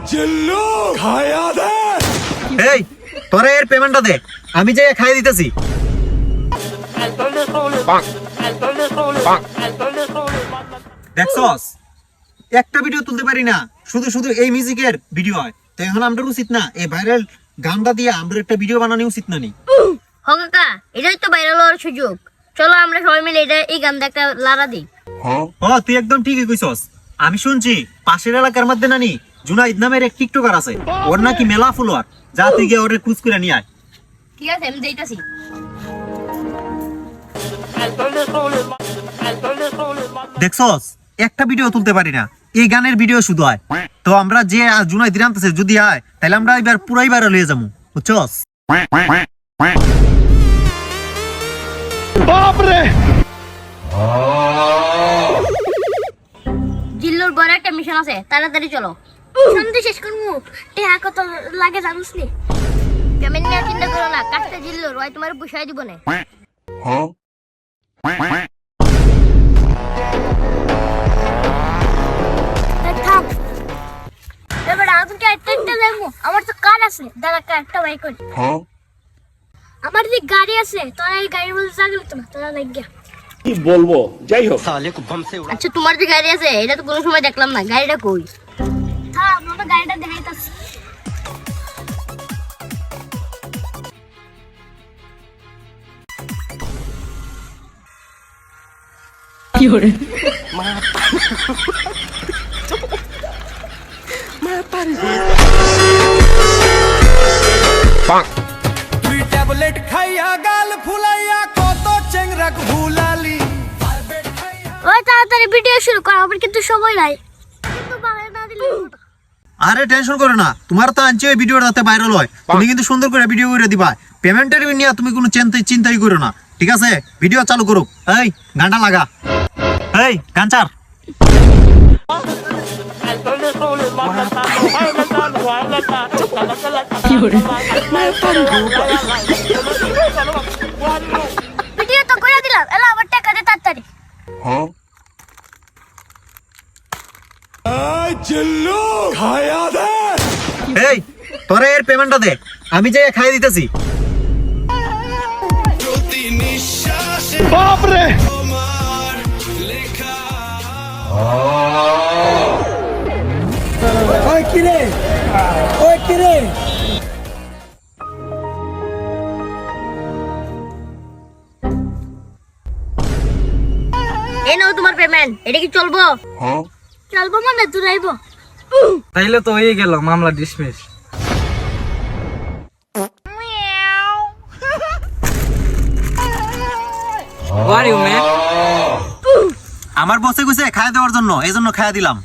জিল্লু খায়া দে। এই তোরে এর পেমেন্টটা দে, আমি যে খাই দিতেছি। দেখছস একটা ভিডিও তুলতে পারি না, শুধু শুধু এই মিউজিকের ভিডিও হয়। তো এখন আমরা উচিত না এই ভাইরাল গানটা দিয়ে আমরা একটা ভিডিও বানানো উচিত না নি? হ কাকা, এটাই তো ভাইরাল হওয়ার সুযোগ। চলো আমরা সবাই মিলে এই গানটা একটা লারা দিই। তুই একদম ঠিকই কইছস। আমি শুনছি পাশের এলাকার মধ্যে নানি জুনাইদ নামের এক টিকটকার আছে, ওর নাকি মেলা ফলোয়ার। যা তুই গিয়ে ওরে খুঁজ করে নিয়ে আয়। ঠিক আছে, আমি যাইতাছি। দেখছস একটা ভিডিও তুলতে পারি না, এই গানের ভিডিও শুধু হয়। তো আমরা যে জুনাইদ আনতেছে যদি হয় তাহলে আমরা এবার পুরাই ভাইরাল হয়ে যাবো, বুঝছস? জিল্লুর বড় একটা মিশন আছে, তাড়াতাড়ি চলো। সন্ধে শেষ করবো, টেহা কত লাগে জানিস নি? পেমেন্ট নিয়ে চিন্তা করো না, কাজটা জিল্লুর, ওই তোমার পুষাই দিব না। থাম এবার আগুনকে একটা দেখবো। আমার তো কার আছে, দাদা কারটা বাই করি। আমার যে গাড়ি আছে, তোরা এই গাড়ির মধ্যে জাগলি তো না, তোরা লাগিয়া কি বলবো, যাই হোক। আচ্ছা তোমার যে গাড়ি আছে এটা তো কোনো সময় দেখলাম না, গাড়িটা কই? হ্যাঁ আমরা গাড়িটা দেখাইতাছি। কি হরে তুই ট্যাবলেট খাইয়া গাল ফুলাইয়া কত চেংরাক ভুলালি। ওই তাড়াতাড়ি ভিডিও শুরু কর, আমার কিন্তু সময় নাই। কিন্তু বাংলা না দিলে আরে টেনশন করো না, তোমার তো আনছি ওই ভিডিওটা যাতে ভাইরাল হয়। তুমি কিন্তু সুন্দর করে ভিডিও করে দিবা। পেমেন্টের নিয়ে তুমি কোনো চিন্তাই করো না, ঠিক আছে? ভিডিও চালু করো। এই গানটা লাগা, এই গান চার। ভিডিও তো করে দিলাম, এলা আবার টাকা দে তাড়াতাড়ি। জিল্লু খায়া দে। এই তোরে এর পেমেন্টটা দে, আমি যে খাই দিতেছি। বাপরে ওই কিরে, ওই কিরে। এই নাও তোমার পেমেন্ট। এটা কি চলবো? চলবো মানে দূরাইবো। তাইলে তো হয়ে গেল, মামলা ডিসমিস। What you man? আমার বসে গেছে খাইয়া দেওয়ার জন্য, এই জন্য খাইয়া দিলাম।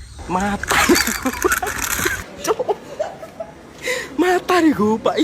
Matarí, go, pai.